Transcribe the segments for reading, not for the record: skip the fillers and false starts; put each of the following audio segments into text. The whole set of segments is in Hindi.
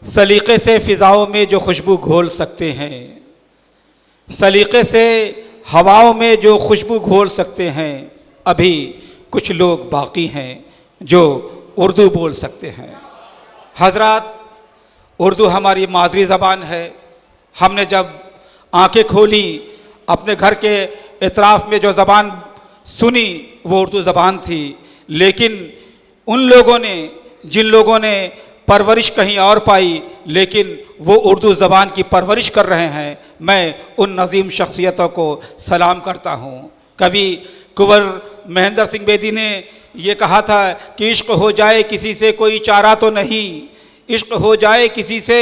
सलीक़े से फ़िज़ाओं में जो खुशबू घोल सकते हैं, सलीक़े से हवाओं में जो खुशबू घोल सकते हैं, अभी कुछ लोग बाकी हैं जो उर्दू बोल सकते हैं। हज़रात, उर्दू हमारी मादरी ज़बान है। हमने जब आंखें खोली, अपने घर के इतराफ़ में जो ज़बान सुनी वो उर्दू ज़बान थी। लेकिन उन लोगों ने, जिन लोगों ने परवरिश कहीं और पाई, लेकिन वो उर्दू ज़बान की परवरिश कर रहे हैं, मैं उन नज़ीम शख्सियतों को सलाम करता हूँ। कवि कुंवर महेंद्र सिंह बेदी ने ये कहा था कि इश्क हो जाए किसी से कोई चारा तो नहीं, इश्क हो जाए किसी से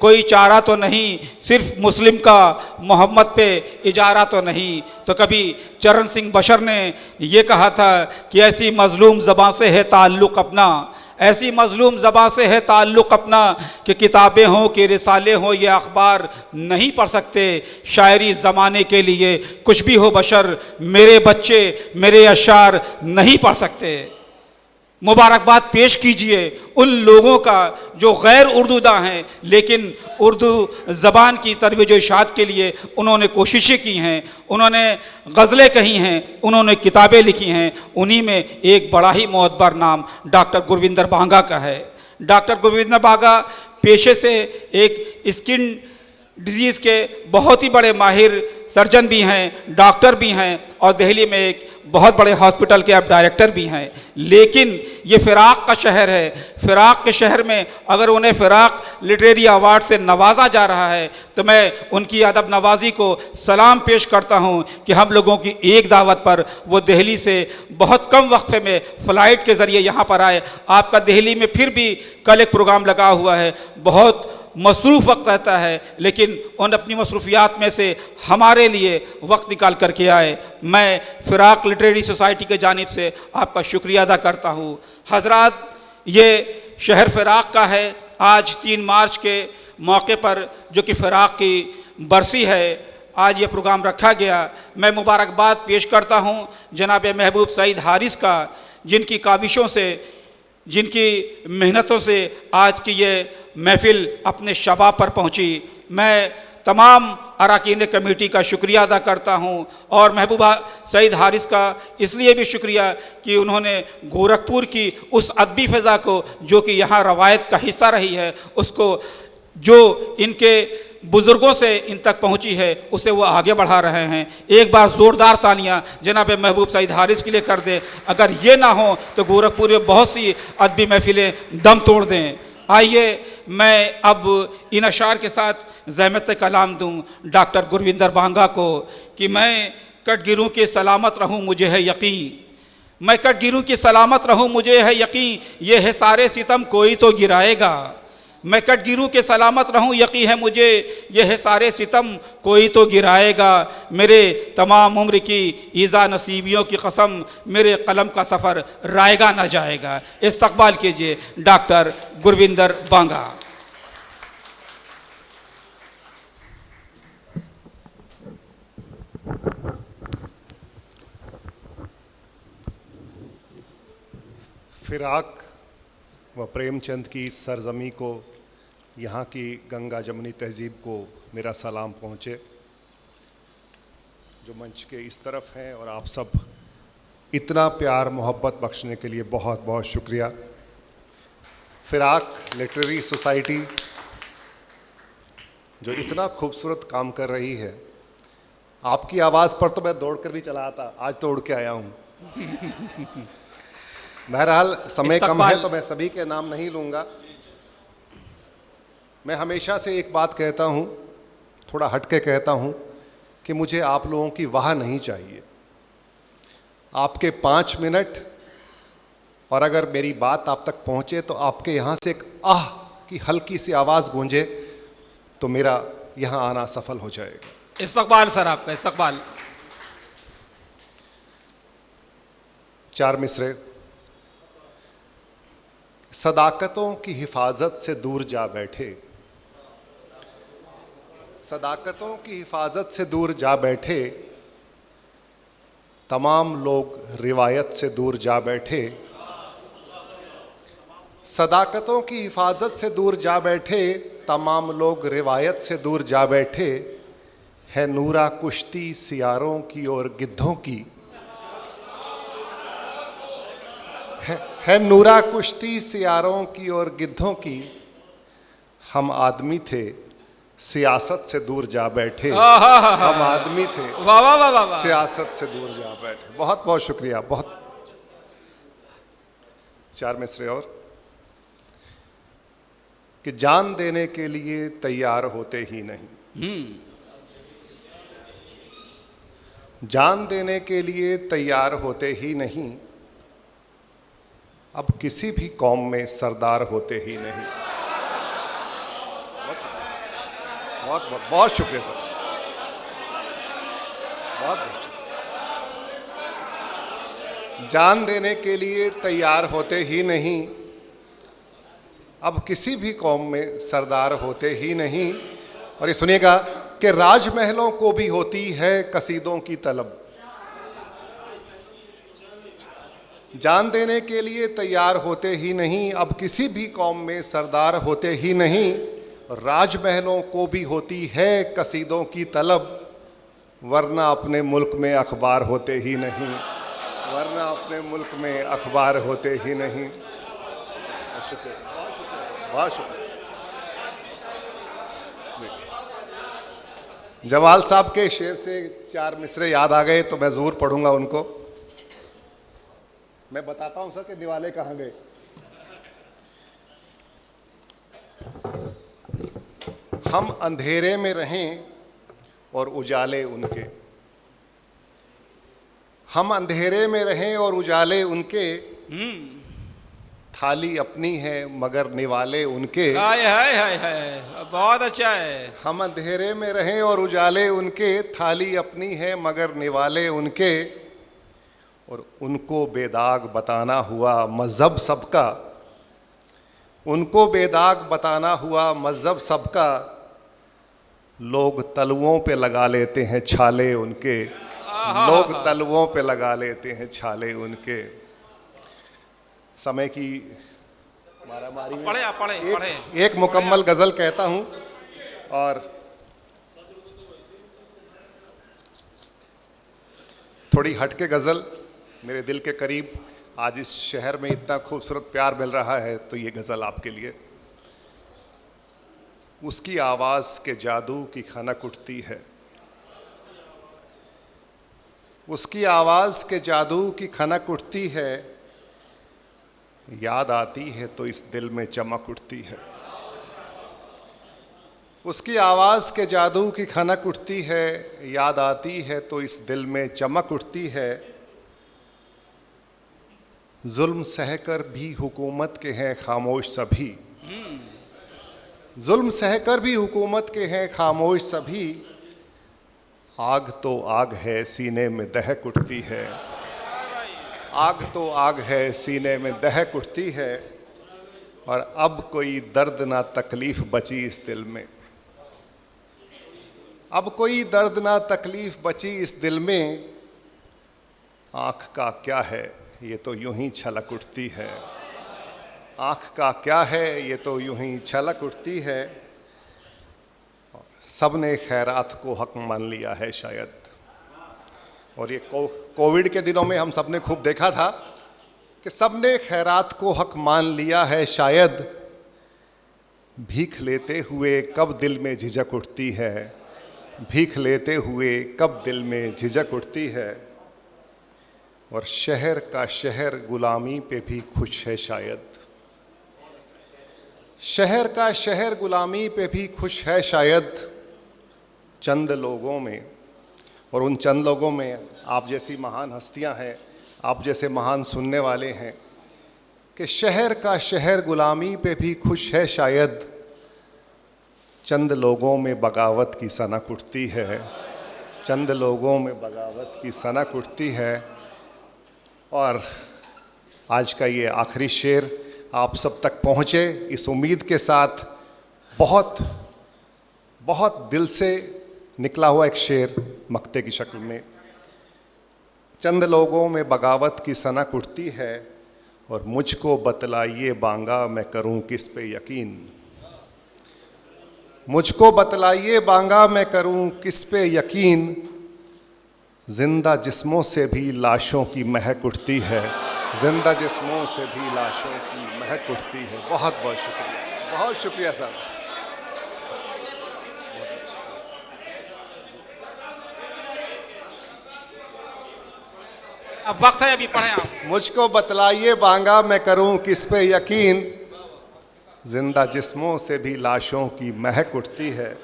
कोई चारा तो नहीं, सिर्फ मुस्लिम का मोहम्मद पे इजारा तो नहीं। तो कभी चरण सिंह बशर ने ये कहा था कि ऐसी मज़लूम ज़बां से है ताल्लुक़ अपना, ऐसी मज़लूम ज़बां से है ताल्लुक़ अपना कि किताबें हों कि रिसाले हों ये अखबार नहीं पढ़ सकते। शायरी ज़माने के लिए कुछ भी हो बशर, मेरे बच्चे मेरे अशार नहीं पढ़ सकते। मुबारकबाद पेश कीजिए उन लोगों का जो गैर उर्दूदा हैं, लेकिन उर्दू ज़बान की तरवीज व इशाअत के लिए उन्होंने कोशिशें की हैं, उन्होंने गज़लें कही हैं, उन्होंने किताबें लिखी हैं। उन्हीं में एक बड़ा ही मोअत्बर नाम डॉक्टर गुरविंदर बांगा का है। डॉक्टर गुरविंदर बांगा पेशे से एक स्किन डिजीज़ के बहुत ही बड़े माहिर सर्जन भी हैं, डॉक्टर भी हैं और दिल्ली में एक बहुत बड़े हॉस्पिटल के अब डायरेक्टर भी हैं। लेकिन ये फ़िराक़ का शहर है। फ़िराक़ के शहर में अगर उन्हें फ़िराक़ लिटरेरी अवार्ड से नवाजा जा रहा है तो मैं उनकी अदब नवाजी को सलाम पेश करता हूँ कि हम लोगों की एक दावत पर वो दिल्ली से बहुत कम वक्फे में फ़्लाइट के ज़रिए यहाँ पर आए। आपका दिल्ली में फिर भी कल एक प्रोग्राम लगा हुआ है, बहुत मसरूफ़ वक्त रहता है, लेकिन उन अपनी मसरूफ़ियात में से हमारे लिए वक्त निकाल करके आए। मैं फ़िराक़ लिटरेरी सोसाइटी के जानिब से आपका शुक्रिया अदा करता हूँ। हज़रात, ये शहर फ़िराक़ का है। आज 3 मार्च के मौके पर जो कि फ़िराक़ की बरसी है, आज ये प्रोग्राम रखा गया। मैं मुबारकबाद पेश करता हूँ जनाब महबूब सईद हारिस का, जिनकी काविशों से, जिनकी मेहनतों से आज की ये महफ़िल अपने शबाब पर पहुँची। मैं तमाम अरकान कमेटी का शुक्रिया अदा करता हूँ और महबूबा सईद हारिस का इसलिए भी शुक्रिया कि उन्होंने गोरखपुर की उस अदबी फ़ज़ा को जो कि यहाँ रवायत का हिस्सा रही है, उसको जो इनके बुज़ुर्गों से इन तक पहुँची है उसे वो आगे बढ़ा रहे हैं। एक बार ज़ोरदार तालियाँ जनाब महबूब सईद हारिस के लिए कर दें। अगर ये ना हो तो गोरखपुर में बहुत सी अदबी महफ़िलें दम तोड़ दें। आइए मैं अब इन अशार के साथ ज़हमत कलाम दूँ डॉक्टर गुरविंदर बांगा को कि मैं कटगिरों के सलामत रहूँ मुझे है यकीन, मैं कटगिरों की सलामत रहूँ मुझे है यकीन, ये है सारे सितम कोई तो गिराएगा। मैं कटगिरों के सलामत रहूँ यकीन है मुझे, ये है सारे सितम कोई तो गिराएगा। मेरे तमाम उम्र की ईज़ा नसीबियों की कसम, मेरे कलम का सफ़र रायगा न जाएगा। इस्तक़बाल कीजिए डॉक्टर गुरविंदर बांगा। फ़िराक़ व प्रेमचंद की सरज़मी को, यहाँ की गंगा जमुनी तहज़ीब को मेरा सलाम पहुँचे। जो मंच के इस तरफ हैं और आप सब इतना प्यार मोहब्बत बख्शने के लिए बहुत बहुत शुक्रिया। फ़िराक़ लिटरेरी सोसाइटी जो इतना खूबसूरत काम कर रही है, आपकी आवाज़ पर तो मैं दौड़ कर भी चला आता, आज तो उड़ के आया हूँ। बहरहाल समय कम है तो मैं सभी के नाम नहीं लूँगा। मैं हमेशा से एक बात कहता हूँ, थोड़ा हट के कहता हूँ कि मुझे आप लोगों की वाह नहीं चाहिए। आपके 5 मिनट और अगर मेरी बात आप तक पहुँचे तो आपके यहाँ से एक आह की हल्की सी आवाज़ गूंजे तो मेरा यहाँ आना सफल हो जाएगा। इस्तक़बाल सर, आपका इस्तक़बाल। 4 मिसरे। सदाकतों की हिफाजत से दूर जा बैठे, सदाकतों की हिफाजत से दूर जा बैठे, तमाम लोग रिवायत से दूर जा बैठे, सदाकतों की हिफाजत से दूर जा बैठे, तमाम लोग रिवायत से दूर जा बैठे, है नूरा कुश्ती सियारों की और गिद्धों की, है नूरा कुश्ती सियारों की और गिद्धों की, हम आदमी थे सियासत से दूर जा बैठे, हम आदमी थे वाह वाह वाह वाह, सियासत से दूर जा बैठे। बहुत बहुत शुक्रिया। बहुत 4 मिसरे और कि जान देने के लिए तैयार होते ही नहीं, जान देने के लिए तैयार होते ही नहीं, अब किसी भी कौम में सरदार होते ही नहीं। बहुत बहुत बहुत शुक्रिया सर, बहुत बहुत शुक्रिया। जान देने के लिए तैयार होते ही नहीं, अब किसी भी कौम में सरदार होते ही नहीं। और ये सुनिएगा कि राजमहलों को भी होती है कसीदों की तलब, जान देने के लिए तैयार होते ही नहीं, अब किसी भी कौम में सरदार होते ही नहीं। राजमहलों को भी होती है कसीदों की तलब, वरना अपने मुल्क में अखबार होते ही नहीं, वरना अपने मुल्क में अखबार होते ही नहीं। शुक्रिया, बहुत शुक्रिया। जमाल साहब के शेर से 4 मिसरे याद आ गए तो मैं ज़रूर पढ़ूंगा उनको। मैं बताता हूं सर कि निवाले कहाँ गए। हम अंधेरे में रहें और उजाले उनके, हम अंधेरे में रहें और उजाले उनके, थाली अपनी है मगर निवाले उनके। हाय हाय हाय हाय, बहुत अच्छा है। हम अंधेरे में रहें और उजाले उनके, थाली अपनी है मगर निवाले उनके, और उनको बेदाग बताना हुआ मज़हब सबका, उनको बेदाग बताना हुआ मज़हब सबका, लोग तलवों पे लगा लेते हैं छाले उनके, लोग तलवों पे लगा लेते हैं छाले उनके। समय की मारामारी में एक मुकम्मल गज़ल कहता हूँ और थोड़ी हटके गज़ल, मेरे दिल के करीब। आज इस शहर में इतना खूबसूरत प्यार मिल रहा है तो ये गज़ल आपके लिए। उसकी आवाज़ के जादू की खनक उठती है, उसकी आवाज़ के जादू की खनक उठती है, याद आती है तो इस दिल में चमक उठती है। उसकी आवाज़ के जादू की खनक उठती है, याद आती है तो इस दिल में चमक उठती है। जुल्म सहकर भी हुकूमत के हैं खामोश सभी, जुल्म सहकर भी हुकूमत के हैं खामोश सभी, आग तो आग है सीने में दहक उठती है, आग तो आग है सीने में दहक उठती है। और अब कोई दर्द ना तकलीफ़ बची इस दिल में, अब कोई दर्द ना तकलीफ़ बची इस दिल में, आँख का क्या है ये तो यूं ही छलक उठती है, आँख का क्या है ये तो यूं ही छलक उठती है। सब ने खैरात को हक मान लिया है शायद। और ये कोविड के दिनों में हम सब ने खूब देखा था कि सब ने खैरात को हक मान लिया है शायद, भीख लेते हुए कब दिल में झिझक उठती है, भीख लेते हुए कब दिल में झिझक उठती है। और शहर का शहर गुलामी पे भी खुश है शायद, शहर का शहर गुलामी पे भी खुश है शायद, चंद लोगों में। और उन चंद लोगों में आप जैसी महान हस्तियां हैं, आप जैसे महान सुनने वाले हैं कि शहर का शहर गुलामी पे भी खुश है शायद, चंद लोगों में बगावत की सनक उठती है, चंद लोगों में बगावत की सनक उठती है। और आज का ये आखिरी शेर आप सब तक पहुँचे इस उम्मीद के साथ, बहुत बहुत दिल से निकला हुआ एक शेर मक्ते की शक्ल में। चंद लोगों में बगावत की सनक उठती है और मुझको बतलाइए बांगा मैं करूं किस पे यकीन। मुझको बतलाइए बांगा मैं करूं किस पे यकीन, जिंदा जिस्मों से भी लाशों की महक उठती है, जिंदा जिस्मों से भी लाशों की महक उठती है। बहुत बहुत शुक्रिया, बहुत शुक्रिया साहब। अब वक्त है, अभी पढ़ें आप। मुझको बतलाइए बांगा मैं करूं किस पे यकीन, जिंदा जिस्मों से भी लाशों की महक उठती है।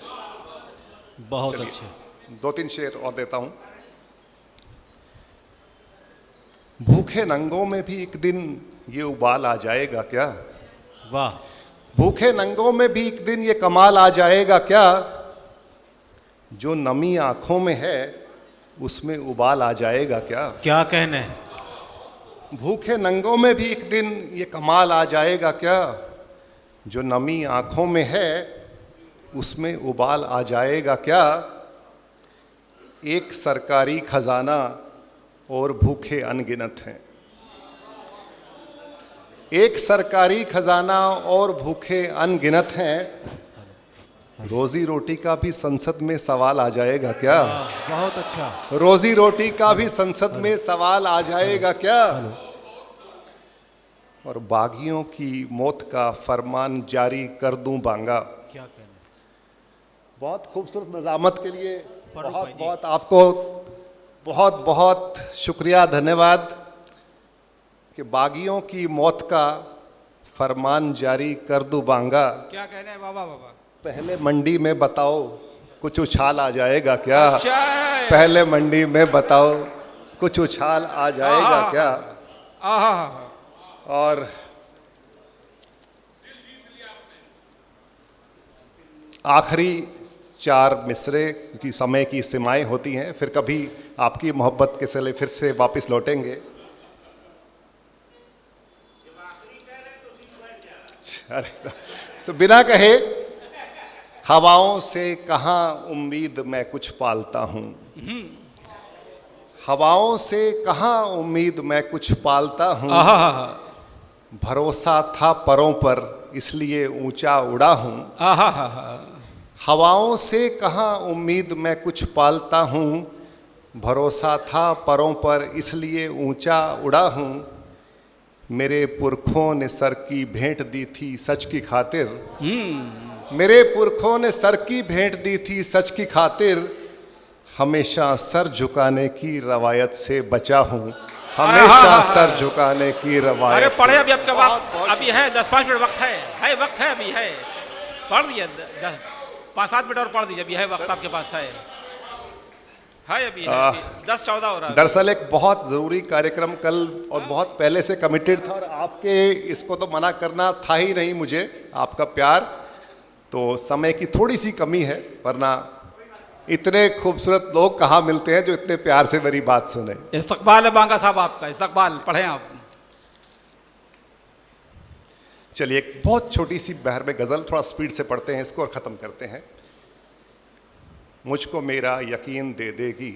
बहुत अच्छे। दो तीन शेर और देता हूं। भूखे नंगों में भी एक दिन ये उबाल आ जाएगा क्या, वाह। भूखे नंगों में भी एक दिन ये कमाल आ जाएगा क्या, जो नमी आंखों में है उसमें उबाल आ जाएगा क्या। क्या कहने। भूखे नंगों में भी एक दिन ये कमाल आ जाएगा क्या, जो नमी आंखों में है उसमें उबाल आ जाएगा क्या। एक सरकारी खजाना और भूखे अनगिनत हैं, एक सरकारी खजाना और भूखे अनगिनत हैं, रोजी रोटी का भी संसद में सवाल आ जाएगा क्या। बहुत अच्छा। रोजी रोटी का भी संसद में सवाल आ जाएगा क्या। और बागियों की मौत का फरमान जारी कर दूं बांगा। क्या कहने। बहुत खूबसूरत नज़ामत के लिए फारूक बहुत भाई जी। बहुत आपको बहुत बहुत शुक्रिया, धन्यवाद कि बागियों की मौत का फरमान जारी कर दूं बांगा। क्या कहने हैं बाबा बाबा। पहले मंडी में बताओ कुछ उछाल आ जाएगा क्या, अच्छा है। पहले मंडी में बताओ कुछ उछाल आ जाएगा क्या। आहा। और आखिरी चार मिसरे, क्योंकि समय की सीमाएं होती हैं, फिर कभी आपकी मोहब्बत के सिले फिर से वापस लौटेंगे। अरे तो बिना कहे, हवाओं से कहाँ उम्मीद मैं कुछ पालता हूँ, हवाओं से कहाँ उम्मीद मैं कुछ पालता हूँ, आहा। भरोसा था परों पर इसलिए ऊंचा उड़ा हूँ। आहा। हवाओं से कहाँ उम्मीद मैं कुछ पालता हूँ, भरोसा था परों पर इसलिए ऊंचा उड़ा हूँ। मेरे पुरखों ने सर की भेंट दी थी सच की खातिर, मेरे पुरखों ने सर की भेंट दी थी सच की खातिर, हमेशा सर झुकाने की रवायत से बचा हूँ, हमेशा सर झुकाने की रवायत। अरे पढ़े, अभी आपका बहुत वक्त अभी है, 10-5 मिनट वक्त है वक्त है, अभी है। पढ़ दिया 5-7 मिनट और पढ़ दीजिए, अभी है वक्त आपके पास है अभी है, 10-14 हो रहा है। दरअसल एक बहुत ज़रूरी कार्यक्रम कल और बहुत पहले से कमिटेड था, और आपके इसको तो मना करना था ही नहीं मुझे, आपका प्यार, तो समय की थोड़ी सी कमी है, वरना इतने खूबसूरत लोग कहाँ मिलते हैं जो इतने प्यार से मेरी बात सुने। इस्तकबाल है बांगा साहब आपका, इस्तकबाल पढ़ें आप। चलिए एक बहुत छोटी सी बहर में गज़ल, थोड़ा स्पीड से पढ़ते हैं इसको और ख़त्म करते हैं। मुझको मेरा यकीन दे देगी,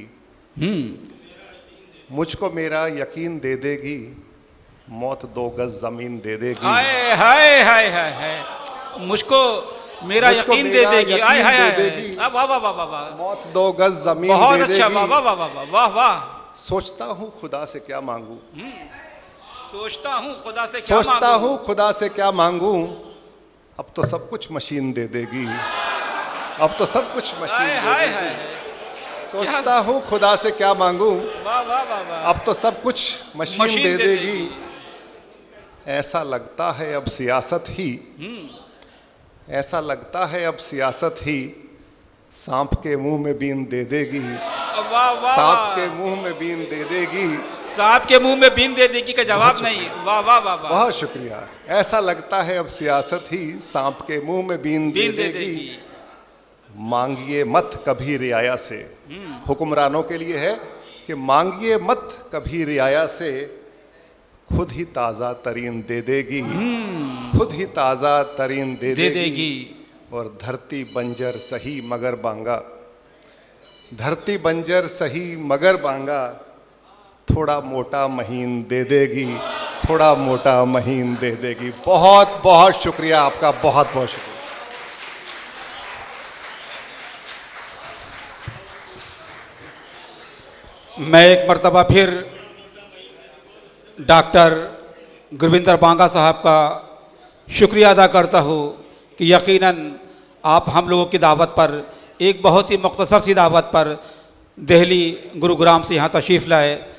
मुझको मेरा यकीन दे देगी, मौत 2 गज ज़मीन दे देगी। हाय हाय हाय हाय हाय, मुझको मेरा यकीन दे देगी। हाय हाय हाय, वाह वाह वाह वाह, मौत 2 गज ज़मीन बहुत दे अच्छा, देगी। वाह वाह वाह वाह वाह वाह। सोचता हूँ खुदा से क्या मांगूं, सोचता हूँ खुदा से क्या सोचता मांगूं। हूँ खुदा से क्या मांगूं, अब तो सब कुछ मशीन दे देगी, अब तो सब कुछ मशीन हाय दे हाय देगी। हाय, सोचता हूँ खुदा से क्या मांगूं, वाह वाह वाह वाह, अब तो सब कुछ मशीन दे देगी। ऐसा लगता है अब सियासत ही, ऐसा लगता है अब सियासत ही, सांप के मुंह में बीन दे देगी, वाह वाह, सांप के मुंह में बीन दे देगी। सांप के मुंह में बीन दे देगी का जवाब नहीं, वाह वाह वाह वाह, बहुत शुक्रिया। ऐसा लगता है अब सियासत ही, सांप के मुंह में बीन दे बीन दे देगी। देगी। मांगिए मत कभी रियाया से, हुक्मरानों के लिए है कि मांगिए मत कभी रियाया से, खुद ही ताज़ा तरीन दे देगी, खुद ही ताज़ा तरीन दे देगी। और धरती बंजर सही मगर बांगा, धरती बंजर सही मगर बांगा, थोड़ा मोटा महीन दे देगी, थोड़ा मोटा महीन दे देगी। बहुत बहुत शुक्रिया आपका, बहुत बहुत शुक्रिया। मैं एक मर्तबा फिर डॉक्टर गुरविंदर बांगा साहब का शुक्रिया अदा करता हूँ कि यकीनन आप हम लोगों की दावत पर, एक बहुत ही मुख्तसर सी दावत पर दिल्ली गुरुग्राम से यहाँ तशरीफ़ लाए